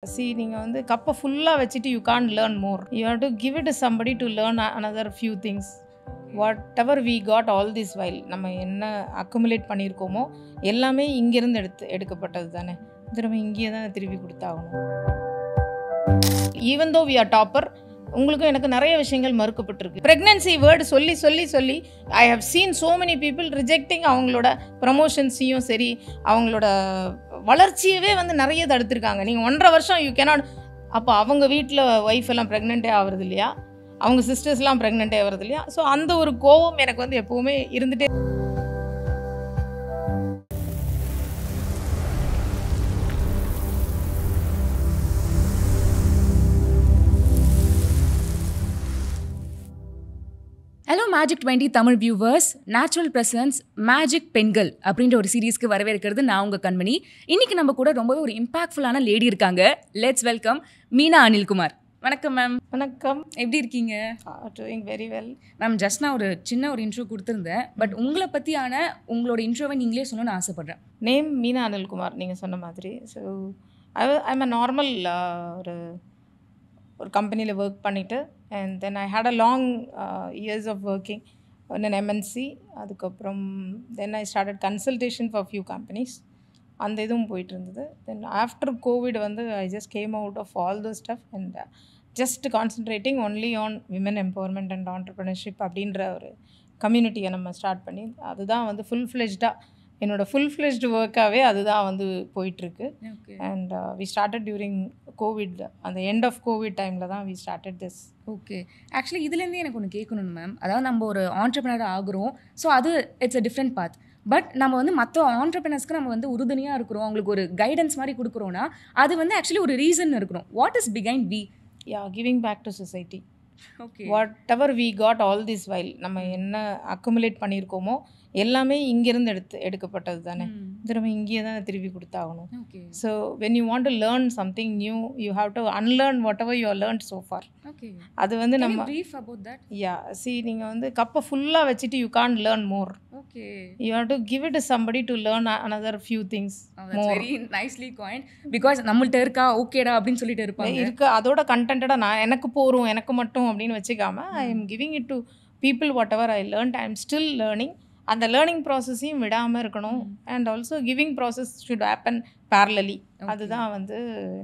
See, நீங்கள் வந்து கப்பை ஃபுல்லாக வச்சுட்டு you can't learn more. You have to give it somebody to learn another few things. What ever we got all this while, நம்ம என்ன accumulate பண்ணியிருக்கோமோ எல்லாமே இங்கேருந்து எடுக்கப்பட்டது தானே. திரும்ப இங்கேயே தான் திருப்பி கொடுத்தாகணும். Even though we are topper, உங்களுக்கும் எனக்கு நிறைய விஷயங்கள் மறுக்கப்பட்டிருக்கு. ப்ரெக்னன்சி வேர்டு சொல்லி சொல்லி சொல்லி I have seen so many people rejecting. அவங்களோட ப்ரமோஷன்ஸையும் சரி, அவங்களோட வளர்ச்சியவே வந்து நிறைய தடுத்துருக்காங்க. நீங்கள் 1.5 வருஷம் யூ கேனாட். அப்போ அவங்க வீட்டில் ஒய்ஃப் எல்லாம் ப்ரெக்னெண்ட்டே ஆகிறது இல்லையா, அவங்க சிஸ்டர்ஸ்லாம் ப்ரெக்னெண்ட்டே ஆகிறது இல்லையா. ஸோ அந்த ஒரு கோபம் எனக்கு வந்து எப்போவுமே இருந்துகிட்டே. Hello magic 20 Tamil viewers, natural presence magic பெண்கள் அப்படின்ற ஒரு சீரீஸ்க்கு வரவேற்கிறது நான் உங்கள் கண்மணி. இன்னைக்கு நம்ம கூட ரொம்பவே ஒரு இம்பாக்ட்ஃபுல்லான லேடி இருக்காங்க. Let's welcome Meena Anilkumar. வணக்கம் மேம். வணக்கம். எப்படி இருக்கீங்க? Doing very well ma'am. Just நான் ஒரு சின்ன ஒரு இன்ட்ரோ கொடுத்துருந்தேன், பட் உங்களை பற்றியான உங்களோட இன்ட்ரோவை நீங்களே சொல்லணும்னு ஆசைப்பட்றேன். நேம் மீனா அனில்குமார், நீங்கள் சொன்ன மாதிரி. ஸோ ஐம் அ நார்மல் ஒரு கம்பெனியில் ஒர்க் பண்ணிவிட்டு, and then I had a long years of working in MNC. அதுக்கப்புறம் then I started consultation for few companies. அந்த இதுவும் போயிட்டு இருந்தது. தென் ஆஃப்டர் கோவிட் வந்து I just came out of all the stuff and just concentrating only on women empowerment and entrepreneurship அப்படின்ற ஒரு கம்யூனிட்டியை நம்ம start பண்ணி, அதுதான் வந்து என்னோடய ஃபுல் ஃப்ளெஜ்டு ஒர்க்காகவே அதுதான் வந்து போயிட்டுருக்கு. And we started during Covid, அந்த எண்ட் ஆஃப் கோவிட் டைமில் தான் we started this. Okay, actually இதுலேருந்தே எனக்கு ஒன்று கேட்கணும் மேம். அதாவது நம்ம ஒரு ஆண்டர்ப்ரனர் ஆகுறோம், ஸோ அது it's a different path. But நம்ம வந்து மற்ற ஆண்டர்ப்ரனர்ஸ்க்கு நம்ம வந்து உறுதுணையாக இருக்கிறோம், அவங்களுக்கு ஒரு கைடன்ஸ் மாதிரி கொடுக்குறோன்னா அது வந்து ஆக்சுவலி ஒரு ரீசன் இருக்கணும். What is behind we? Giving back to society. Okay, what ever we got all this while, நம்ம என்ன அக்குமுலேட் பண்ணியிருக்கோமோ எல்லாமே இங்கேருந்து எடுக்கப்பட்டது தானே. திரும்ப இங்கேயே தான் திருப்பி கொடுத்தாகணும். So when you want to learn something new, you have to unlearn what ever you are learn so for. அது வந்து நம்ம நீங்கள் வந்து கப்பை ஃபுல்லாக வச்சுட்டு you can't learn more. You have to give it somebody to learn another few things more. Very nicely coined. Because நம்மள்ட்ட இருக்கா ஓகேடா அப்படின்னு சொல்லிட்டு இருப்பாங்க. அதோட கண்டென்ட்டடாக நான் எனக்கு போகிறோம் எனக்கு மட்டும் அப்படின்னு வச்சுக்காம, I am giving it to people. Whatever I learned, I am still learning. அந்த லேர்னிங் ப்ராசஸையும் விடாமல் இருக்கணும். And also giving process should happen parallelly. அதுதான் வந்து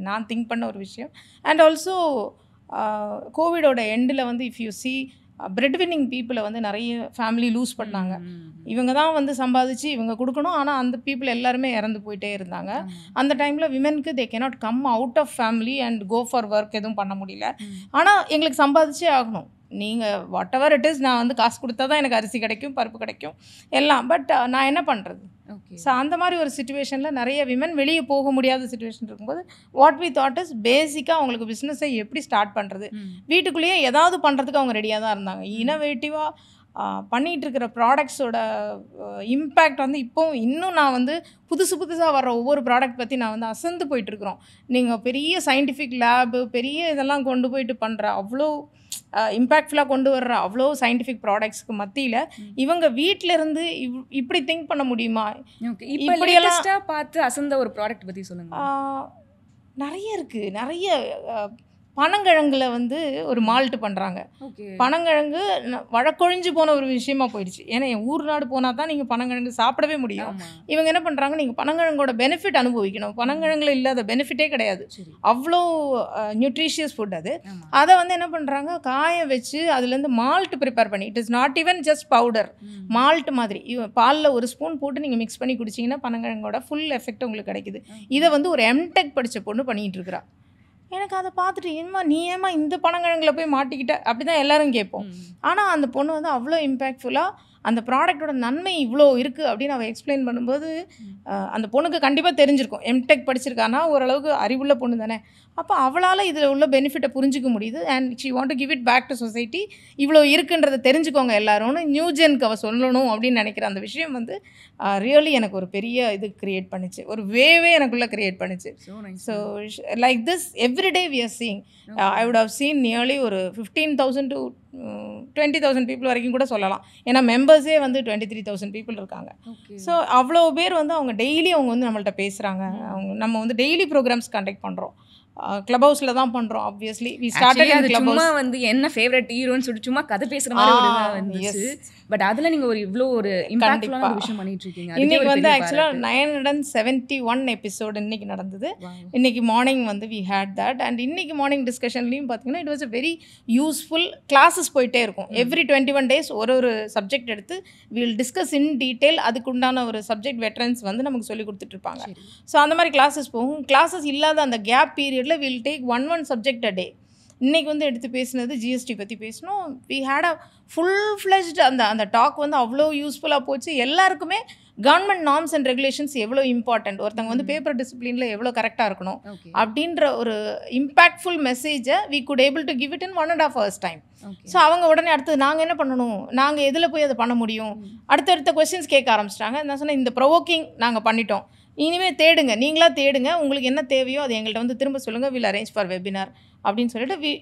நான் திங்க் பண்ண ஒரு விஷயம். அண்ட் ஆல்சோ கோவிடோட எண்டில் வந்து if you see bread winning பீப்புளை வந்து நிறைய ஃபேமிலி லூஸ் பண்ணாங்க. இவங்க தான் வந்து சம்பாதிச்சு இவங்க கொடுக்கணும், ஆனால் அந்த பீப்புள் எல்லாருமே இறந்து போயிட்டே இருந்தாங்க. அந்த டைமில் விமென்க்கு they cannot come out of family and go for work, எதுவும் பண்ண முடியல. ஆனால் எங்களுக்கு சம்பாதிச்சே ஆகணும். நீங்கள் வாட் எவர் இட் இஸ், நான் வந்து காசு கொடுத்தா தான் எனக்கு அரிசி கிடைக்கும், பருப்பு கிடைக்கும் எல்லாம். பட் நான் என்ன பண்ணுறது? ஸோ அந்த மாதிரி ஒரு சுச்சுவேஷனில் நிறைய விமன் வெளியே போக முடியாத சுச்சுவேஷன் இருக்கும்போது வாட் வி தாட் இஸ் பேசிக்காக அவங்களுக்கு பிஸ்னஸை எப்படி ஸ்டார்ட் பண்ணுறது, வீட்டுக்குள்ளேயே ஏதாவது பண்ணுறதுக்கு அவங்க ரெடியாக தான் இருந்தாங்க. இனோவேட்டிவாக பண்ணிகிட்டு இருக்கிற ப்ராடக்ட்ஸோட இம்பேக்ட் வந்து இன்னும் நான் வந்து புதுசாக வர்ற ஒவ்வொரு ப்ராடக்ட் பற்றி நான் வந்து அசந்து போயிட்டுருக்குறோம். நீங்கள் பெரிய சயின்டிஃபிக் லேபு, பெரிய இதெல்லாம் கொண்டு போயிட்டு பண்ணுற அவ்வளோ இம்பேக்ட்ஃபுல்லாக கொண்டு வர்ற அவ்வளோ சயின்டிஃபிக் ப்ராடக்ட்ஸ்க்கு மத்தியில் இவங்க வீட்டிலேருந்து இப்படி திங்க் பண்ண முடியுமா? இப்படியெல்லாம் பார்த்து அசந்த ஒரு ப்ராடக்ட் பற்றி சொல்லுங்கள். நிறைய இருக்குது. நிறைய பனங்கிழங்குல வந்து ஒரு மால்ட்டு பண்ணுறாங்க. பனங்கிழங்கு வழக்கொழிஞ்சு போன ஒரு விஷயமா போயிடுச்சு. ஏன்னா என் ஊர் நாடு போனால் தான் நீங்கள் பனங்கிழங்கு சாப்பிடவே முடியும். இவங்க என்ன பண்ணுறாங்க, நீங்கள் பனங்கிழங்கோட பெனிஃபிட் அனுபவிக்கணும். பனங்கிழங்குல இல்லாத பெனிஃபிட்டே கிடையாது. அவ்வளோ நியூட்ரிஷியஸ் ஃபுட் அது. அதை வந்து என்ன பண்ணுறாங்க, காய வச்சு அதுலேருந்து மால்ட் ப்ரிப்பேர் பண்ணி, it is not even just powder, malt மாதிரி பாலில் ஒரு ஸ்பூன் போட்டு நீங்கள் மிக்ஸ் பண்ணி குடிச்சிங்கன்னா பனங்கிழங்கோட ஃபுல் எஃபெக்ட் உங்களுக்கு கிடைக்குது. இதை வந்து ஒரு எம்டெக் படித்த பொண்ணு பண்ணிகிட்டு இருக்கிறா. எனக்கு அதை பார்த்துட்டு நீ ஏமா இந்த பனங்கிழங்குல போய் மாட்டிக்கிட்ட அப்படி தான் எல்லோரும் கேட்போம். ஆனால் அந்த பொண்ணு வந்து அவ்வளோ இம்பேக்ட்ஃபுல்லாக அந்த ப்ராடக்டோட நன்மை இவ்வளோ இருக்குது அப்படின்னு அவள் எக்ஸ்பிளைன் பண்ணும்போது அந்த பொண்ணுக்கு கண்டிப்பாக தெரிஞ்சிருக்கும். எம்டெக் படிச்சிருக்கானா, ஓரளவுக்கு அறிவுள்ள பொண்ணு தானே. அப்போ அவளால் இதில் உள்ள பெனிஃபிட்டை புரிஞ்சிக்க முடியுது. And she want to give it back to society. இவ்வளோ இருக்குன்றதை தெரிஞ்சுக்கோங்க எல்லாரும்னு நியூ ஜென்க்கு அவள் சொல்லணும் அப்படின்னு நினைக்கிற அந்த விஷயம் வந்து ரியலி எனக்கு ஒரு பெரிய இது க்ரியேட் பண்ணிச்சு, ஒரு வேவே எனக்குள்ளே க்ரியேட் பண்ணிச்சு. So like this everyday we are seeing. I would have seen nearly ஒரு 15,000 to 20,000 பீப்புள் வரைக்கும் கூட சொல்லலாம். ஏன்னா மெம்பர்ஸே வந்து 23,000 பீப்புள் இருக்காங்க. ஸோ அவ்வளோ பேர் வந்து அவங்க டெய்லி அவங்க வந்து நம்மள்ட்ட பேசுகிறாங்க. நம்ம வந்து டெய்லி ப்ரோக்ராம்ஸ் கண்டக்ட் பண்ணுறோம். கிளப் ஹவுஸில் தான் பண்ணுறோம். Obviously we started in club சும்மா வந்து என்ன ஃபேவரட் ஹீரோன்னு சொல்லிட்டு சும்மா கதை பேசுகிற மாதிரி ஒரு இதாக வந்துச்சு. பட் அதில் நீங்கள் ஒரு இவ்வளோ ஒரு இம்பாக்ட்ஃபுல்லான ஒரு விஷயம் பண்ணிட்டு இருக்கீங்க. இன்னைக்கு வந்து ஆக்சுவலாக 971 எபிசோடு இன்னைக்கு நடந்தது. இன்னைக்கு மார்னிங் வந்து வி ஹேட் தட். அண்ட் இன்னைக்கு மார்னிங் டிஸ்கஷன்லையும் பார்த்தீங்கன்னா it was a very useful. Classes போயிட்டே இருக்கும். எவ்ரி 21 days ஒரு சப்ஜெக்ட் எடுத்து வில் டிஸ்கஸ் இன் டீட்டெயில். அதுக்குண்டான ஒரு சப்ஜெக்ட் வெட்டரன்ஸ் வந்து நமக்கு சொல்லி கொடுத்துட்டு இருப்பாங்க. ஸோ அந்த மாதிரி கிளாஸஸ் போகும். கிளாஸஸ் இல்லாத அந்த கேப் பீரியடில் will take one subject a day. இன்றைக்கி வந்து எடுத்து பேசினது ஜிஎஸ்டி பற்றி பேசணும். We had a full fledged அந்த டாக் வந்து அவ்வளோ யூஸ்ஃபுல்லாக போச்சு. எல்லாருக்குமே கவர்மெண்ட் நார்ம்ஸ் அண்ட் ரெகுலேஷன்ஸ் எவ்வளோ இம்பார்ட்டண்ட், ஒருத்தங்க வந்து பேப்பர் டிசிப்ளினில் எவ்வளோ கரெக்டாக இருக்கணும் அப்படின்ற ஒரு இம்பேக்ட்ஃபுல் மெசேஜை we could able to give it in 1.5 hours time. So அவங்க உடனே அடுத்தது நாங்கள் என்ன பண்ணணும், நாங்கள் எதில் போய் அதை பண்ண முடியும், அடுத்தடுத்த கொஸ்டின்ஸ் கேட்க ஆரம்பிச்சிட்டாங்க. நான் சொன்னேன் இந்த ப்ரொவோக்கிங் நாங்கள் பண்ணிட்டோம், இனிமேல் தேடுங்க, நீங்களாக தேடுங்க, உங்களுக்கு என்ன தேவையோ அதை எங்கள்கிட்ட வந்து திரும்ப சொல்லுங்கள், வில் அரேஞ்ச் ஃபார் வெபினார் அப்படின்னு சொல்லிட்டு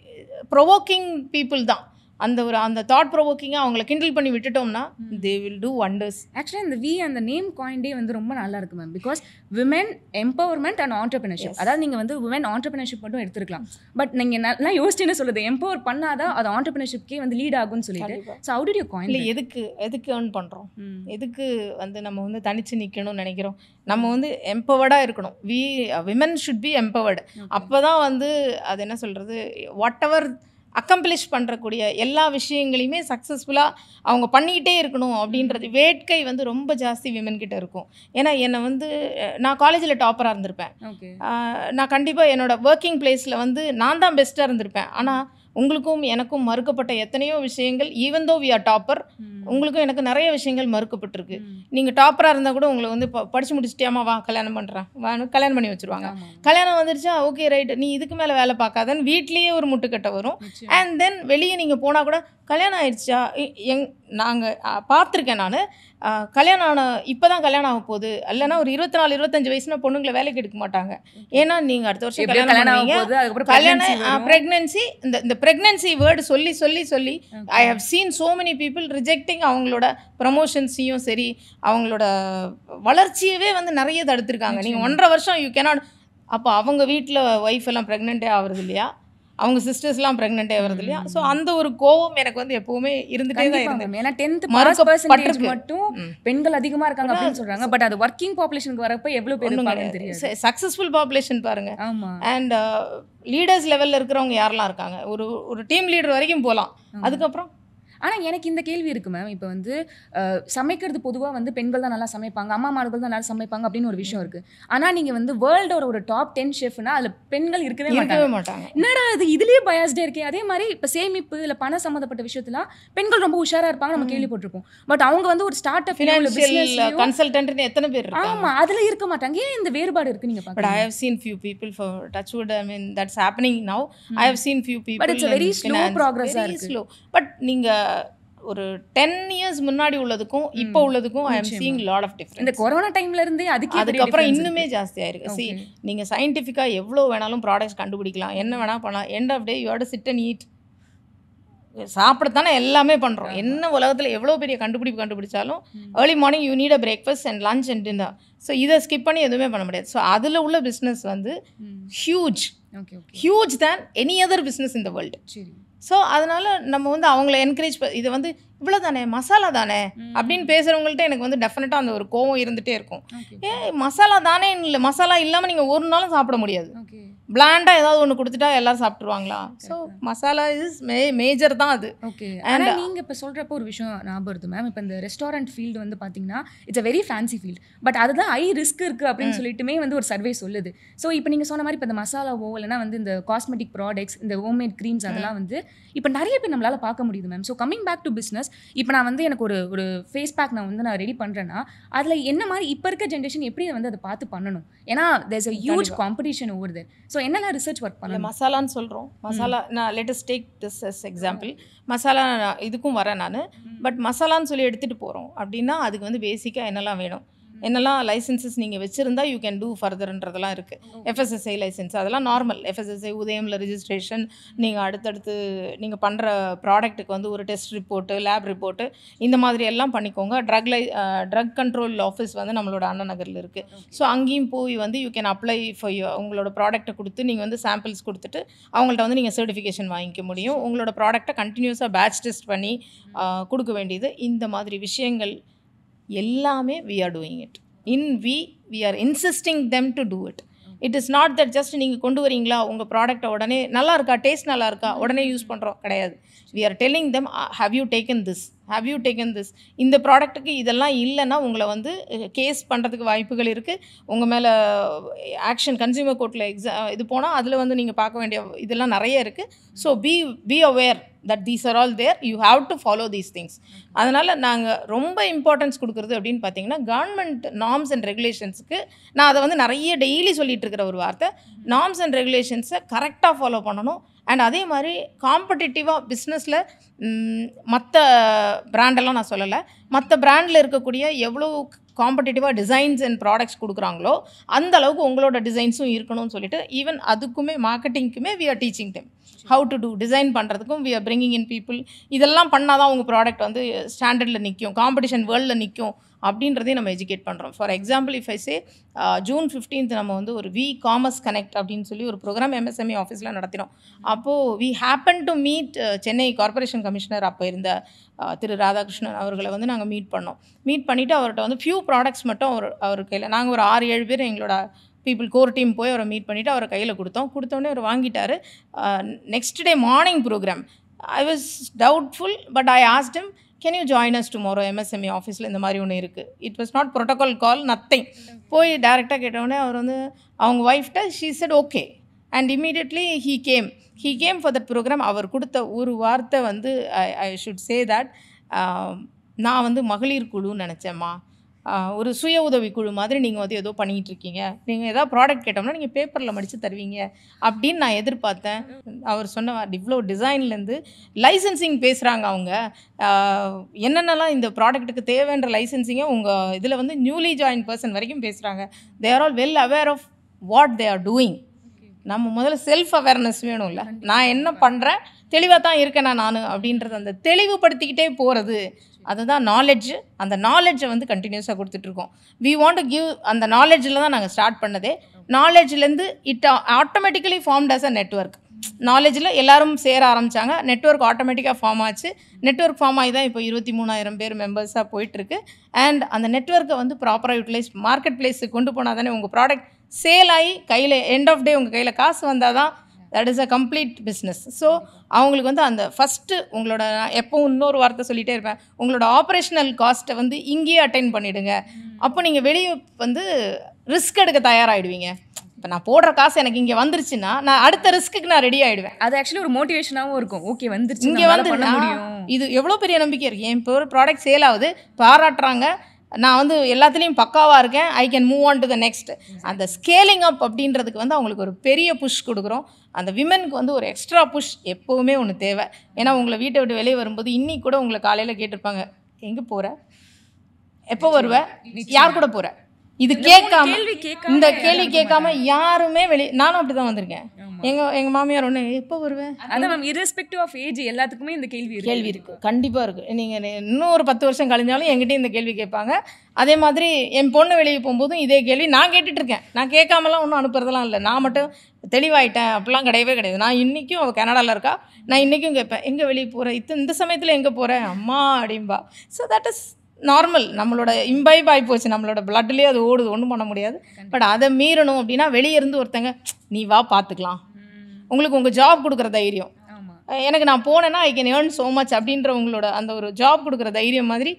ப்ரொவோக்கிங் பீப்புள் தான். அந்த தாட் ப்ரொவோக்கிங்காக அவங்களை கிண்டில் பண்ணி விட்டுட்டோம்னா தே வில் டூ வண்டர்ஸ். ஆக்சுவலாக இந்த அந்த நேம் காயின்டே வந்து ரொம்ப நல்லா இருக்கு ma'am. Because women empowerment and entrepreneurship. அதாவது நீங்கள் வந்து விமென் ஆண்டர்பிரினர்ஷிப் மட்டும் எடுத்துருக்கலாம். பட் நீங்கள் நல்லா யோசிச்சு என்ன சொல்லுது, எம்பவர் பண்ணாதான் அது ஆண்டர்பிரினர்ஷிப்கே வந்து லீட் ஆகும்னு சொல்லிட்டு. So how did you coin? இல்லை எதுக்கு ஏர்ன் பண்ணுறோம், எதுக்கு வந்து நம்ம வந்து தனிச்சு நிற்கணும்னு நினைக்கிறோம். நம்ம வந்து எம்பவர்டாக இருக்கணும். Women should be empowered. அப்போ தான் வந்து அது என்ன சொல்கிறது, வாட் எவர் அக்கம்ப்ளிஷ் பண்ணுறக்கூடிய எல்லா விஷயங்களையுமே சக்ஸஸ்ஃபுல்லாக அவங்க பண்ணிக்கிட்டே இருக்கணும் அப்படின்றது வேட்கை வந்து ரொம்ப ஜாஸ்தி விமன்கிட்ட இருக்கும். ஏன்னா என்னை வந்து நான் காலேஜில் டாப்பராக இருந்திருப்பேன். நான் கண்டிப்பாக என்னோடய ஒர்க்கிங் பிளேஸில் வந்து நான் தான் பெஸ்ட்டாக இருந்திருப்பேன். ஆனால் உங்களுக்கும் எனக்கும் மறுக்கப்பட்ட எத்தனையோ விஷயங்கள், even though we are topper, உங்களுக்கும் எனக்கு நிறைய விஷயங்கள் மறுக்கப்பட்டிருக்கு. நீங்கள் டாப்பராக இருந்தால் கூட உங்களை வந்து படித்து முடிச்சிட்டியாமா, வா கல்யாணம் பண்ணுறேன், கல்யாணம் பண்ணி வச்சுருவாங்க. கல்யாணம் வந்துருச்சா, ஓகே ரைட், நீ இதுக்கு மேலே வேலை பார்க்காதன்னு வீட்லேயே ஒரு முட்டுக்கட்டை வரும். அண்ட் தென் வெளியே நீங்கள் போனால் கூட கல்யாணம் ஆயிடுச்சா, நாங்கள் பார்த்துருக்கேன். நான் கல்யாணம் ஆன இப்போ தான் கல்யாணம் ஆக போகுது, இல்லைன்னா ஒரு 24-25 வயசுனா பொண்ணுங்களை வேலைக்கு எடுக்க மாட்டாங்க. ஏன்னா நீங்கள் அடுத்த வருஷம் கல்யாணம் ப்ரெக்னன்சி, இந்த ப்ரெக்னன்சி வேர்டு சொல்லி சொல்லி சொல்லி I have seen so many people rejecting அவங்களோட ப்ரமோஷன்ஸையும் சரி அவங்களோட வளர்ச்சியவே வந்து நிறைய தடுத்துருக்காங்க. நீங்கள் 1.5 வருஷம் யூ கேனாட். அப்போ அவங்க வீட்டில் ஒய்ஃப் எல்லாம் ப்ரெக்னென்ட்டே ஆகுறது இல்லையா, அவங்க சிஸ்டர்ஸ்லாம் ப்ரெக்னென்ட்டே ஆகிறது இல்லையா. ஸோ அந்த ஒரு கோவம் எனக்கு வந்து எப்பவுமே இருந்துகிட்டே தான் இருந்தது. ஏன்னா 10% மட்டும் பெண்கள் அதிகமாக இருக்காங்க அப்படின்னு சொல்கிறாங்க. பட் அது ஒர்க்கிங் பாப்புலேஷனுக்கு வரப்போ எவ்வளோ பேர் தெரியும். சக்ஸஸ்ஃபுல் பாப்புலேஷன் பாருங்கள். அண்ட் லீடர்ஸ் லெவலில் இருக்கிறவங்க யாரெல்லாம் இருக்காங்க, ஒரு டீம் லீடர் வரைக்கும் போகலாம். அதுக்கப்புறம் ஆனால் எனக்கு இந்த கேள்வி இருக்குது மேம். இப்போ வந்து சமைக்கிறது பொதுவாக வந்து பெண்கள் தான் நல்லா சமைப்பாங்க, அம்மாமார்கள் தான் நல்லா சமைப்பாங்க அப்படின்னு ஒரு விஷயம் இருக்குது. ஆனால் நீங்கள் வந்து வேர்ல்டோட ஒரு டாப் 10 ஷெஃப்னா அதில் பெண்கள் இருக்கவே மாட்டாங்க. என்னடா அது இதுலேயே பயாஸ்டே இருக்கே. அதே மாதிரி இப்போ சேமிப்பு இல்லை பணம் சம்மந்தப்பட்ட விஷயத்துலாம் பெண்கள் ரொம்ப உஷாராக இருப்பாங்க, நம்ம கேள்விப்பட்டிருப்போம். பட் அவங்க வந்து ஒரு ஸ்டார்ட் அப் கன்சல்டன்ட் எத்தனை பேர் இருக்காங்க, ஆமாம், அதில் இருக்க மாட்டாங்க. ஏன் இந்த வேறுபாடு இருக்குது நீங்கள் பார்க்க? But I have seen few people for touchwood, I mean that's happening now. I have seen few people, but it's a very slow progress. Very slow. But நீங்கள் ஒரு 10 years முன்னாடி உள்ளதுக்கும் இப்போ உள்ளதுக்கும் I am seeing lot of difference. இந்த corona டைம்ல இருந்து அதுக்கப்புறம் இன்னுமே ஜாஸ்தியாக இருக்குது. சி நீங்கள் சயின்டிஃபிக்காக எவ்வளோ வேணாலும் ப்ராடக்ட்ஸ் கண்டுபிடிக்கலாம், என்ன வேணால் பண்ணலாம். End of day you have to sit and eat. சாப்பிடத்தானே எல்லாமே பண்ணுறோம். என்ன உலகத்தில் எவ்வளோ பெரிய கண்டுபிடிச்சாலும் early morning you need a breakfast and lunch and dinner. So இதை ஸ்கிப் பண்ணி எதுவுமே பண்ண முடியாது. ஸோ அதில் உள்ள பிஸ்னஸ் வந்து huge than any other business in the world. So அதனால் நம்ம வந்து அவங்கள என்கரேஜ் இதை வந்து இவ்வளோ தானே மசாலா தானே அப்படின்னு பேசுகிறவங்கள்ட்ட எனக்கு வந்து டெஃபினட்டாக அந்த ஒரு கோவம் இருந்துகிட்டே இருக்கும். மசாலா தானே இல்லை, மசாலா இல்லாமல் நீங்கள் ஒரு நாளும் சாப்பிட முடியாது. பிளாண்டாக ஏதாவது ஒன்று கொடுத்துட்டா எல்லோரும் சாப்பிட்ருவாங்களா? ஸோ மசாலா இஸ் மேஜர் தான் அது. ஓகே. ஆனால் நீங்கள் இப்போ சொல்கிறப்போ ஒரு விஷயம் ஞாபகம் வருது மேம். இப்போ இந்த ரெஸ்டாரண்ட் ஃபீல்டு வந்து பார்த்தீங்கன்னா it's a very fancy field. But அதுதான் ஹை ரிஸ்க் இருக்குது அப்படின்னு சொல்லிட்டுமே வந்து ஒரு சர்வே சொல்லுது. ஸோ இப்போ நீங்கள் சொன்ன மாதிரி இப்போ இந்த மசாலாவோ இல்லைனா வந்து இந்த காஸ்மெட்டிக் ப்ராடக்ட்ஸ், இந்த ஹோம்மேட் க்ரீம்ஸ் அதெல்லாம் வந்து இப்போ நிறைய பேர் நம்மளால் பார்க்க முடியுது ma'am. So coming back to business, இப்போ நான் வந்து எனக்கு ஒரு ஃபேஸ் பேக் நான் ரெடி பண்ணுறேன்னா அதில் என்ன மாதிரி இப்போ இருக்க ஜென்ரேஷன் எப்படி வந்து அதை பார்த்து பண்ணணும்? ஏன்னா there's a huge competition over there. So என்னெல்லாம் ரிசர்ச் ஒர்க் பண்ணலாம்? மசாலான்னு சொல்கிறோம். மசாலா நான் latest take this as example. Masala இதுக்கும் வரேன் நான். பட் மசாலான்னு சொல்லி எடுத்துகிட்டு போகிறோம் அப்படின்னா அதுக்கு வந்து பேசிக்காக என்னெல்லாம் வேணும். என்னெல்லாம் லைசன்சஸ் நீங்கள் வச்சுருந்தா யூ கேன் டூ ஃபர்தர்ன்றதெல்லாம் இருக்குது. FSSAI லைசன்ஸ் அதெல்லாம் நார்மல். FSSAI உதயமில் ரிஜிஸ்ட்ரேஷன், நீங்கள் அடுத்தடுத்து நீங்கள் பண்ணுற ப்ராடக்ட்டுக்கு வந்து ஒரு டெஸ்ட் ரிப்போர்ட்டு, லேப் ரிப்போர்ட்டு, இந்த மாதிரி எல்லாம் பண்ணிக்கோங்க. ட்ரக் கண்ட்ரோல் ஆஃபீஸ் வந்து நம்மளோட அண்ணா நகரில் இருக்குது. ஸோ அங்கேயும் போய் வந்து யூ கேன் அப்ளை ஃபார் உங்களோட ப்ராடக்ட்டை கொடுத்து நீங்கள் வந்து சாம்பிள்ஸ் கொடுத்துட்டு அவங்கள்ட்ட வந்து நீங்கள் சர்டிஃபிகேஷன் வாங்கிக்க முடியும். உங்களோட ப்ராடக்ட்டை கண்டினியூஸாக பேட்ச் டெஸ்ட் பண்ணி கொடுக்க வேண்டியது. இந்த மாதிரி விஷயங்கள் எல்லாமே we are doing it. We are insisting them to do it. It is not that just நீங்கள் கொண்டு வரீங்களா உங்கள் ப்ராடக்ட்டை உடனே நல்லா இருக்கா, டேஸ்ட் நல்லா இருக்கா, உடனே யூஸ் பண்ணுறோம் கிடையாது. we are telling them have you taken this இந்த ப்ராடக்ட்டுக்கு இதெல்லாம் இல்லைன்னா உங்களை வந்து கேஸ் பண்ணுறதுக்கு வாய்ப்புகள் இருக்குது. உங்கள் மேலே ஆக்ஷன் கன்சியூமர் கோர்ட்டில் இது போனால் அதில் வந்து நீங்கள் பார்க்க வேண்டிய இதெல்லாம் நிறைய இருக்குது. So be aware that these are all there, you have to follow these things. அதனால் நாங்கள் ரொம்ப இம்பார்ட்டன்ஸ் கொடுக்குறது அப்படின்னு பார்த்தீங்கன்னா கவர்மெண்ட் நார்ம்ஸ் அண்ட் ரெகுலேஷன்ஸுக்கு நான் அதை வந்து நிறைய டெய்லி சொல்லிட்டு இருக்கிற ஒரு வார்த்தை. நார்ம்ஸ் அண்ட் ரெகுலேஷன்ஸை கரெக்டாக ஃபாலோ பண்ணணும். அண்ட் அதே மாதிரி காம்படிட்டிவாக பிஸ்னஸில் மற்ற பிராண்டெல்லாம் நான் சொல்லலை, மற்ற பிராண்டில் இருக்கக்கூடிய எவ்வளோ காம்படிட்டிவாக டிசைன்ஸ் அண்ட் ப்ராடக்ட்ஸ் கொடுக்குறாங்களோ அந்த அளவுக்கு உங்களோட டிசைன்ஸும் இருக்கணும்னு சொல்லிட்டு ஈவன் அதுக்குமே மார்க்கெட்டிங்க்குமே we are teaching them how to do. Design பண்ணுறதுக்கும் we are bringing in people. இதெல்லாம் பண்ணால் தான் உங்கள் ப்ராடக்ட் வந்து ஸ்டாண்டர்டில் நிற்கும், காம்படிஷன் வேர்ல்டில் நிற்கும் அப்படின்றதையும் நம்ம எஜுகேட் பண்ணுறோம். For example if I say June 15th நம்ம வந்து ஒரு காமர்ஸ் கனெக்ட் அப்படின்னு சொல்லி ஒரு ப்ரோக்ராம் MSME ஆஃபீஸில் நடத்தினோம். அப்போது we happened to meet Chennai corporation commissioner அப்போ இருந்த திரு ராதாகிருஷ்ணன் அவர்களை வந்து நாங்கள் மீட் பண்ணிவிட்டு அவர்கிட்ட வந்து ஃபியூ ப்ராடக்ட்ஸ் மட்டும் அவர் கையில் நாங்கள் ஒரு 6-7 பேர் எங்களோட கோர் டீம் போய் அவரை மீட் பண்ணிவிட்டு அவரை கையில் கொடுத்தோன்னே அவர் வாங்கிட்டார். Next day morning programme I was doubtful but I asked him, can you join us tomorrow MSME ஆஃபீஸில் இந்த மாதிரி ஒன்று இருக்குது. It was not protocol call, nothing. போய் டேரெக்டாக கேட்டவுடனே அவர் வந்து அவங்க ஒய்ஃப்ட்ட she said okay and immediately he came for that program. அவர் கொடுத்த ஒரு வார்த்தை வந்து ஐ ஷுட் சே தட் நான் வந்து மகளிர் குழுன்னு நினச்சேம்மா, ஒரு சுய உதவி குழு மாதிரி நீங்கள் வந்து ஏதோ பண்ணிகிட்டு இருக்கீங்க, நீங்கள் ஏதாவது ப்ராடக்ட் கேட்டோம்னா நீங்கள் பேப்பரில் மடித்து தருவீங்க அப்படின்னு நான் எதிர்பார்த்தேன். அவர் சொன்ன இவ்வளோ டிசைன்லேருந்து லைசன்சிங் பேசுகிறாங்க அவங்க, என்னென்னலாம் இந்த ப்ராடக்ட்டுக்கு தேவைன்ற லைசன்சிங்கை உங்கள் இதில் வந்து நியூலி ஜாயின் பர்சன் வரைக்கும் பேசுகிறாங்க. They are all well aware of what they are doing. நம்ம முதல்ல செல்ஃப் அவேர்னஸ் வேணும்ல, நான் என்ன பண்ணுறேன், தெளிவாக தான் இருக்கேன் நான் அப்படின்றது அந்த தெளிவுபடுத்திக்கிட்டே போகிறது, அதுதான் நாலெட்ஜ். அந்த நாலெட்ஜை வந்து கண்டினியூஸாக கொடுத்துட்ருக்கோம். வி வாண்ட் டு கிவ் அந்த நாலெட்ஜில் தான் நாங்கள் ஸ்டார்ட் பண்ணதே. நாலெட்ஜ்லேருந்து it automatically formed as a network. நாலேஜில் எல்லோரும் சேர ஆரம்பித்தாங்க, நெட்வொர்க் ஆட்டோமேட்டிக்காக ஃபார்ம் ஆச்சு. நெட்வொர்க் ஃபார்ம் ஆகி தான் இப்போ 23,000 பேர் மெம்பர்ஸாக போயிட்டுருக்கு. அண்ட் அந்த நெட்வொர்க்கை வந்து ப்ராப்பராக யூட்டிலைஸ் மார்க்கெட் பிளேஸுக்கு கொண்டு போனால் தானே உங்கள் ப்ராடக்ட் சேல் ஆகி கையில் எண்ட் ஆஃப் டே உங்கள் கையில் காசு வந்தால் தான் that is a complete business. So அவங்களுக்கு வந்து அந்த ஃபஸ்ட்டு உங்களோட எப்போவும் இன்னொரு வார்த்தை சொல்லிகிட்டே இருப்பேன், உங்களோட ஆப்ரேஷனல் காஸ்ட்டை வந்து இங்கேயே அட்டைன் பண்ணிவிடுங்க. அப்போ நீங்கள் வெளியே வந்து ரிஸ்க் எடுக்க தயாராகிடுவீங்க. இப்போ நான் போடுற காசு எனக்கு இங்கே வந்துருச்சுன்னா நான் அடுத்த ரிஸ்க்கு நான் ரெடி ஆகிடுவேன். அது ஆக்சுவலி ஒரு மோட்டிவேஷனாகவும் இருக்கும். ஓகே வந்துருச்சு, இங்கே வந்து இது எவ்வளோ பெரிய நம்பிக்கை இருக்குது. என் இப்போ ஒரு ப்ராடக்ட் சேல் ஆகுது, பாராட்டுறாங்க, நான் வந்து எல்லாத்துலேயும் பக்காவாக இருக்கேன், I can move on to the next. அந்த ஸ்கேலிங் அப் அப்படின்றதுக்கு வந்து அவங்களுக்கு ஒரு பெரிய புஷ் கொடுக்குறோம். அந்த விமனுக்கு வந்து ஒரு எக்ஸ்ட்ரா புஷ் எப்போவுமே ஒன்று தேவை. ஏன்னா உங்களை வீட்டை விட்டு வெளியே வரும்போது இன்னைக்கு கூட உங்களை காலையில் கேட்டிருப்பாங்க, எங்கே போகிற, எப்போ வருவ, யார் கூட போகிற, இது கேட்காம இந்த கேள்வி கேட்காம யாருமே நானும் அப்படி தான் வந்திருக்கேன். எங்கள் மாமியார் ஒன்று எப்போ வருவேன், அதான் மேம் இர்ரெஸ்பெக்டிவ் ஆஃப் ஏஜ் எல்லாத்துக்குமே இந்த கேள்வி இருக்குது, கண்டிப்பாக இருக்குது. நீங்கள் இன்னும் ஒரு 10 வருஷம் கழிஞ்சாலும் என்கிட்டயும் இந்த கேள்வி கேட்பாங்க. அதே மாதிரி என் பொண்ணு வெளியே போகும்போதும் இதே கேள்வி நான் கேட்டுட்ருக்கேன். நான் கேட்காமலாம் ஒன்றும் அனுப்புறதெல்லாம் இல்லை, நான் மட்டும் தெளிவாயிட்டேன் அப்படிலாம் கிடையவே கிடையாது. நான் இன்றைக்கும் அவள் கனடாவில் இருக்கா, நான் இன்றைக்கும் கேட்பேன் எங்கே வெளியே போகிறேன், இந்த சமயத்தில் எங்கே போகிறேன் அம்மா அப்படின்பா. ஸோ தட் இஸ் நார்மல், நம்மளோட இம்பைப் ஆகி போச்சு, நம்மளோட பிளட்லேயே அது ஓடுது, ஒன்றும் பண்ண முடியாது. பட் அதை மீறணும் அப்படின்னா வெளியே இருந்து ஒருத்தங்க நீ வா பார்த்துக்கலாம், உங்களுக்கு உங்கள் ஜாப் கொடுக்குற தைரியம், எனக்கு நான் போனேன்னா I can earn so much அப்படின்ற உங்களோட அந்த ஒரு ஜாப் கொடுக்குற தைரியம் மாதிரி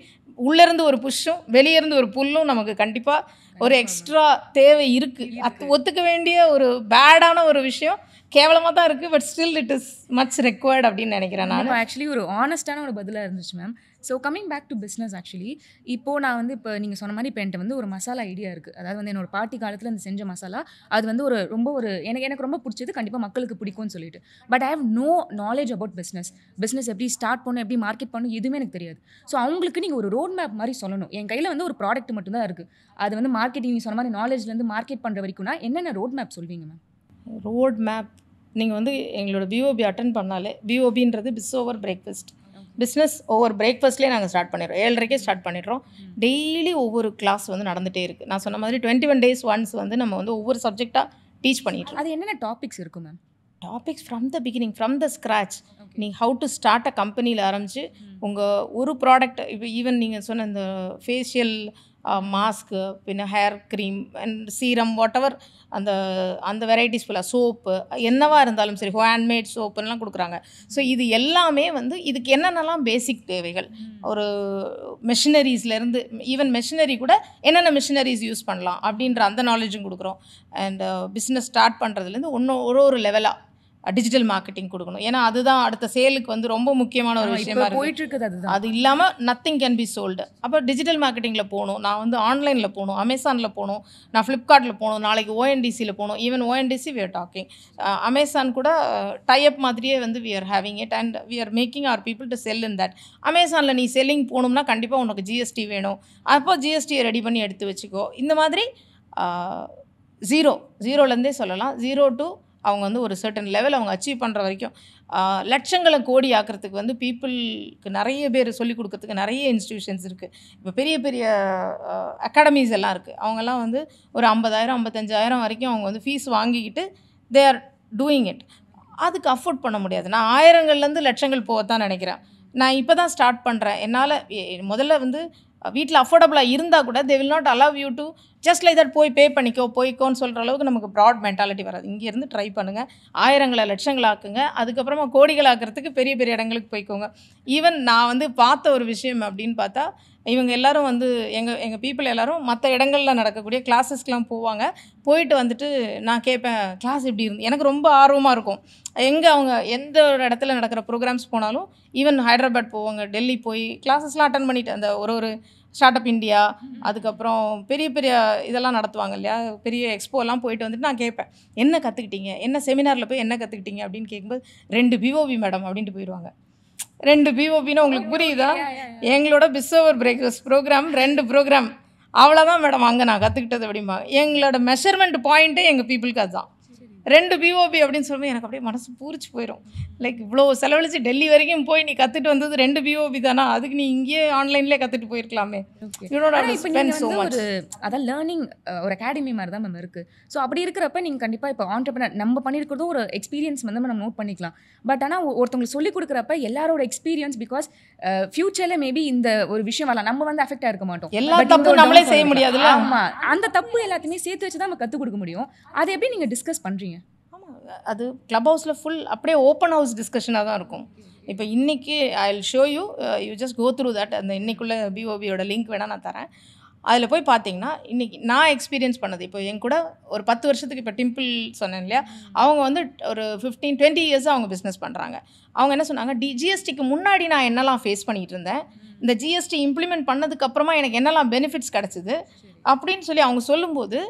உள்ளேருந்து ஒரு புஷ்ஷும் வெளியேருந்து ஒரு புல்லும் நமக்கு கண்டிப்பாக ஒரு எக்ஸ்ட்ரா தேவை இருக்குது. அது ஒத்துக்க வேண்டிய ஒரு பேடான ஒரு விஷயம், கேவலமாக தான் இருக்குது, but still it is much required அப்படின்னு நினைக்கிறேன் நான். ஆக்சுவலி ஒரு ஆனஸ்டான ஒரு பதிலாக இருந்துச்சு ma'am. So coming back to business actually இப்போது நான் வந்து இப்போ நீங்கள் சொன்ன மாதிரி இப்போ என்கிட்ட வந்து ஒரு மசாலா ஐடியா இருக்குது. அதாவது வந்து என்னோட பாட்டி காலத்தில் இந்த செஞ்ச மசாலா அது வந்து ரொம்ப எனக்கு ரொம்ப பிடிச்சது, கண்டிப்பாக மக்களுக்கு பிடிக்கும்னு சொல்லிட்டு. But I have no knowledge about business எப்படி ஸ்டார்ட் பண்ணணும், எப்படி மார்க்கெட் பண்ணணும், எதுவுமே எனக்கு தெரியாது. ஸோ அவங்களுக்கு நீங்கள் ஒரு ரோட் மேப் மாதிரி சொல்லணும். என் கையில் வந்து ஒரு ப்ராடக்ட் மட்டும்தான் இருக்குது, அது வந்து மார்க்கெட்டிங் சொன்ன மாதிரி நாலேஜ்லேருந்து மார்க்கெட் பண்ணுற வரைக்கும்னா என்னென்ன ரோட் மேப் சொல்வீங்க மேம்? ரோட் மேப் நீங்கள் வந்து எங்களோட பிஓபி அட்டன் பண்ணாலே, பிஓபின்றது பிஸ்னஸ் ஓவர் பிரேக்ஃபாஸ்ட்லேயே நாங்கள் ஸ்டார்ட் பண்ணிடுறோம். 7:30 ஸ்டார்ட் பண்ணிடுறோம். டெய்லி ஒவ்வொரு கிளாஸ் வந்து நடந்துகிட்டே இருக்குது. நான் சொன்ன மாதிரி 21 days ஒன்ஸ் வந்து நம்ம வந்து ஒவ்வொரு சப்ஜெக்டாக டீச் பண்ணிட்டு. அது என்னென்ன டாபிக்ஸ் இருக்கும் ma'am? Topics from the beginning, from the scratch. நீங்கள் ஹவு டு ஸ்டார்ட் அ கம்பெனியில் ஆரம்பித்து உங்கள் ஒரு ப்ராடக்ட், இப்போ ஈவன் நீங்கள் சொன்ன இந்த ஃபேஷியல் மாஸ்க்கு, பின்ன hair cream and serum, whatever அந்த வெரைட்டிஸ் ஃபுல்லாக சோப்பு என்னவா இருந்தாலும் சரி, ஹேண்ட்மேட் சோப்புலாம் கொடுக்குறாங்க. ஸோ இது எல்லாமே வந்து இதுக்கு என்னென்னலாம் பேசிக் தேவைகள், ஒரு மெஷினரிஸ்லேருந்து ஈவன் மெஷினரி கூட என்னென்ன மெஷினரிஸ் யூஸ் பண்ணலாம் அப்படின்ற அந்த நாலேஜும் கொடுக்குறோம். அண்ட் பிஸ்னஸ் ஸ்டார்ட் பண்ணுறதுலேருந்து ஒரு லெவலாக டிஜிட்டல் மார்க்கெட்டிங் கொடுக்கணும். ஏன்னா அதுதான் அடுத்த சேலுக்கு வந்து ரொம்ப முக்கியமான ஒரு விஷயமா இருக்குது. அது இல்லாமல் நத்திங் கேன் பி சோல்டு. அப்போ டிஜிட்டல் மார்க்கெட்டிங்கில் போகணும், நான் வந்து ஆன்லைனில் போகணும், அமேசானில் போகணும், நான் ஃப்ளிப்கார்ட்டில் போகணும், நாளைக்கு ஓஎன்டிசியில் போகணும். Even ONDC we are talking, Amazon கூட டைப் மாதிரியே வந்து we are having it and we are making our people to sell in that. அமேசானில் நீ செல்லிங் போகணும்னா கண்டிப்பாக உனக்கு ஜிஎஸ்டி வேணும், அப்போ ஜிஎஸ்டியை ரெடி பண்ணி எடுத்து வச்சுக்கோ. இந்த மாதிரி ஜீரோலேருந்தே சொல்லலாம், 0 to அவங்க வந்து ஒரு சர்டன் லெவல் அவங்க அச்சீவ் பண்ணுற வரைக்கும் லட்சங்களை கோடி ஆக்கிறதுக்கு வந்து பீப்புளுக்கு நிறைய பேர் சொல்லிக் கொடுக்கறதுக்கு நிறைய இன்ஸ்டிடியூஷன்ஸ் இருக்குது. இப்போ பெரிய பெரிய அகாடமிஸ் எல்லாம் இருக்குது. அவங்கெல்லாம் வந்து ஒரு 50,000 55,000 வரைக்கும் அவங்க வந்து ஃபீஸ் வாங்கிக்கிட்டு தே ஆர் டூயிங் இட். அதுக்கு அஃபோர்ட் பண்ண முடியாது. நான் ஆயிரங்கள்லேருந்து லட்சங்கள் போகத்தான் நினைக்கிறேன். நான் இப்போ தான் ஸ்டார்ட் பண்ணுறேன். என்னால் முதல்ல வந்து வீட்டில் அஃபோர்டபுளாக இருந்தால் கூட they will not allow you to just like that போய் பே போய்க்கோன்னு சொல்கிற அளவுக்கு நமக்கு ப்ராட் மென்டாலிட்டி வராது. இங்கேருந்து ட்ரை பண்ணுங்கள், ஆயிரங்களை லட்சங்களாக்குங்க, அதுக்கப்புறமா கோடிகளாக்குறதுக்கு பெரிய பெரிய இடங்களுக்கு போய்க்கோங்க. ஈவன் நான் வந்து பார்த்த ஒரு விஷயம் அப்படின்னு பார்த்தா, இவங்க எல்லோரும் வந்து எங்கள் பீப்புள் எல்லோரும் மற்ற இடங்களில் நடக்கக்கூடிய கிளாஸஸ்க்கெலாம் போவாங்க. போயிட்டு வந்துட்டு நான் கேட்பேன், கிளாஸ் எப்படி இருந்து, எனக்கு ரொம்ப ஆர்வமாக இருக்கும். அவங்க எந்த ஒரு இடத்துல நடக்கிற ப்ரோக்ராம்ஸ் போனாலும், ஈவன் ஹைதராபாத் போவாங்க, டெல்லி போய் கிளாஸஸ்லாம் அட்டன் பண்ணிவிட்டு அந்த ஒரு ஸ்டார்ட் அப் இந்தியா, அதுக்கப்புறம் பெரிய பெரிய இதெல்லாம் நடத்துவாங்க இல்லையா, பெரிய எக்ஸ்போலாம் போயிட்டு வந்துட்டு நான் கேட்பேன், என்ன கற்றுக்கிட்டீங்க, என்ன செமினாரில் போய் என்ன கற்றுக்கிட்டீங்க அப்படின்னு கேட்கும்போது 2 பிஓபி மேடம் அப்படின்ட்டு போயிடுவாங்க. 2 பிஓபின்னு உங்களுக்கு புரியுதா? எங்களோட பிஸ்ஓவர் பிரேக்ஃபாஸ்ட் ப்ரோக்ராம் 2 ப்ரோக்ராம், அவ்வளோதான் மேடம் அங்கே நான் கற்றுக்கிட்டது அப்படிம்பாங்க. எங்களோட மெஷர்மெண்ட் பாயிண்ட்டே எங்கள் பீப்புளுக்கு அதுதான். 2 பிஓபி அப்படின்னு சொல்லும்போது எனக்கு அப்படியே மனசு பூரிச்சு போயிடும். லைக் இவ்வளோ செலவழித்து டெல்லி வரைக்கும் போய் நீ கற்றுட்டு வந்தது 2 பிஓபி தானா, அதுக்கு நீ இங்கேயே ஆன்லைன்லேயே கற்றுட்டு போயிருக்கலாமே. அதான் லேர்னிங் ஒரு அகாடமி மாதிரி தான் மேம் இருக்குது. ஸோ அப்படி இருக்கிறப்ப நீங்கள் கண்டிப்பாக இப்போ ஆண்டர்ப்ரனர் நம்ம பண்ணியிருக்கிறதும் ஒரு எக்ஸ்பீரியன்ஸ் வந்து நம்ம நோட் பண்ணிக்கலாம். பட் ஆனால் ஒருத்தவங்களுக்கு சொல்லிக் கொடுக்குறப்ப எல்லாரோட எக்ஸ்பீரியன்ஸ், பிகாஸ் ஃபியூச்சரில் மேபி இந்த ஒரு விஷயம் வரலாம், நம்ம வந்து அஃபெக்ட் ஆகிருக்க மாட்டோம், எல்லா தப்பும் நம்மளே செய்ய முடியாதுல்ல. ஆமாம், அந்த தப்பு எல்லாத்தையுமே சேர்த்து வச்சு தான் நம்ம கற்றுக் கொடுக்க முடியும். அதை எப்படி நீங்கள் டிஸ்கஸ் பண்ணுறீங்க? ஆமாம், அது கிளப் ஹவுஸில் ஃபுல் அப்படியே ஓப்பன் ஹவுஸ் டிஸ்கஷனாக தான் இருக்கும். இப்போ இன்றைக்கி I will show you, you just go through that. அந்த இன்னைக்குள்ள பிஓபியோட லிங்க் வேணால் நான் தரேன். அதில் போய் பார்த்தீங்கன்னா இன்றைக்கி நான் எக்ஸ்பீரியன்ஸ் பண்ணது, இப்போ என் கூட ஒரு 10 வருஷத்துக்கு இப்போ டிம்பிள் சொன்னேன் இல்லையா, அவங்க வந்து ஒரு 15-20 இயர்ஸாக அவங்க பிஸ்னஸ் பண்ணுறாங்க. அவங்க என்ன சொன்னாங்க, ஜிஎஸ்டிக்கு முன்னாடி நான் என்னெல்லாம் ஃபேஸ் பண்ணிகிட்டு இருந்தேன், இந்த ஜிஎஸ்டி இம்ப்ளிமெண்ட் பண்ணதுக்கப்புறமா எனக்கு என்னெல்லாம் பெனிஃபிட்ஸ் கிடச்சிது அப்படின்னு சொல்லி அவங்க சொல்லும்போது,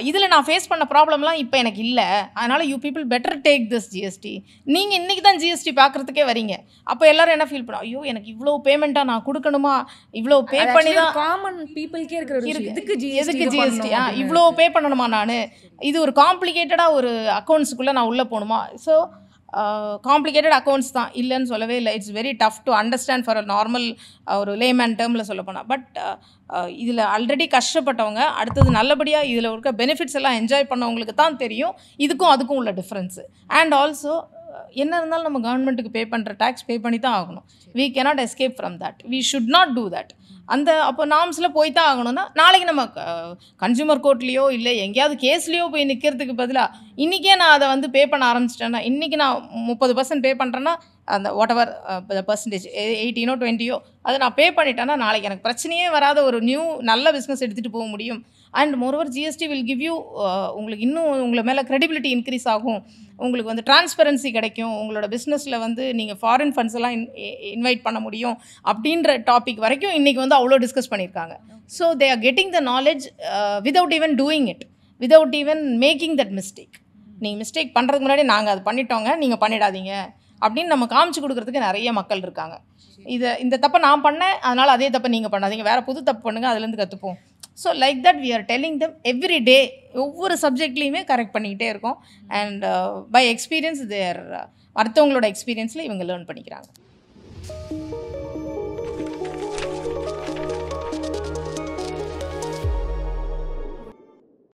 இதில் நான் ஃபேஸ் பண்ண ப்ராப்ளம்லாம் இப்போ எனக்கு இல்லை, அதனால் you people better take this GST. நீங்கள் இன்றைக்கி தான் ஜிஎஸ்டி பார்க்குறதுக்கே வரீங்க, அப்போ எல்லோரும் என்ன ஃபீல் பண்ணுவோம், ஐயோ எனக்கு இவ்வளோ பேமெண்ட்டாக நான் கொடுக்கணுமா, இவ்வளோ பே பண்ணி தான் காமன் பீப்புளுக்கே இருக்கிற எதுக்கு ஜிஎஸ்டி இவ்வளோ பே பண்ணணுமா, நான் இது ஒரு காம்ப்ளிகேட்டடாக ஒரு அக்கௌண்ட்ஸுக்குள்ளே நான் உள்ளே போகணுமா. ஸோ காம்ப்ளிகேட்டட் அக்கௌண்ட்ஸ் தான், இல்லைன்னு சொல்லவே இல்லை. It's very tough to understand for a normal ஒரு லேமேன் டேர்மில் சொல்ல போனால். பட் இதில் ஆல்ரெடி கஷ்டப்பட்டவங்க அடுத்தது நல்லபடியாக இதில் இருக்க பெனிஃபிட்ஸ் எல்லாம் என்ஜாய் பண்ணவங்களுக்கு தான் தெரியும் இதுக்கும் அதுக்கும் உள்ள டிஃப்ரென்ஸு. அண்ட் ஆல்சோ என்ன இருந்தாலும் நம்ம கவர்மெண்ட்டுக்கு பே பண்ணுற டேக்ஸ் பே பண்ணி தான் ஆகணும். we cannot escape from that, we should not do that. அந்த அப்போ நார்ம்ஸில் போய் தான் ஆகணும்னா நாளைக்கு நம்ம கன்சூமர் கோர்ட்லேயோ இல்லை எங்கேயாவது கேஸ்லேயோ போய் நிற்கிறதுக்கு பதிலாக இன்றைக்கே நான் அதை வந்து பே பண்ண ஆரம்பிச்சிட்டேன்னா, இன்றைக்கி நான் 30% பே பண்ணுறேன்னா அந்த வாட் எவர் பர்சன்டேஜ் 18 or 20 அதை நான் பே பண்ணிட்டேன்னா நாளைக்கு எனக்கு பிரச்சனையே வராத ஒரு நல்ல பிஸ்னஸ் எடுத்துகிட்டு போக முடியும் and moreover GST will give you உங்களுக்கு இன்னும் உங்களை மேலே க்ரெடிபிலிட்டி இன்க்ரீஸ் ஆகும், உங்களுக்கு வந்து டிரான்ஸ்பரன்சி கிடைக்கும், உங்களோட பிஸ்னஸில் வந்து நீங்கள் ஃபாரின் ஃபண்ட்ஸ் எல்லாம் இன்வைட் பண்ண முடியும் அப்படின்ற டாபிக் வரைக்கும் இன்றைக்கி வந்து அவ்வளோ டிஸ்கஸ் பண்ணியிருக்காங்க. So they are getting the knowledge without even doing it, without even making that mistake. நீங்கள் மிஸ்டேக் பண்ணுறதுக்கு முன்னாடி நாங்கள் அது பண்ணிட்டோங்க, நீங்கள் பண்ணிடாதீங்க அப்படின்னு நம்ம காமிச்சு கொடுக்குறதுக்கு நிறைய மக்கள் இருக்காங்க. இந்த தப்பை நான் பண்ணேன், அதனால் அதே தப்பை நீங்கள் பண்ணாதீங்க, வேறு புது தப்பு பண்ணுங்கள், அதுலேருந்து கற்றுப்போம். So like that we are telling them every day. ஒவ்வொரு சப்ஜெக்ட்லேயுமே கரெக்ட் பண்ணிக்கிட்டே இருக்கோம். அண்ட் பை எக்ஸ்பீரியன்ஸ் தேர் அடுத்தவங்களோட எக்ஸ்பீரியன்ஸில் இவங்க லேர்ன் பண்ணிக்கிறாங்க.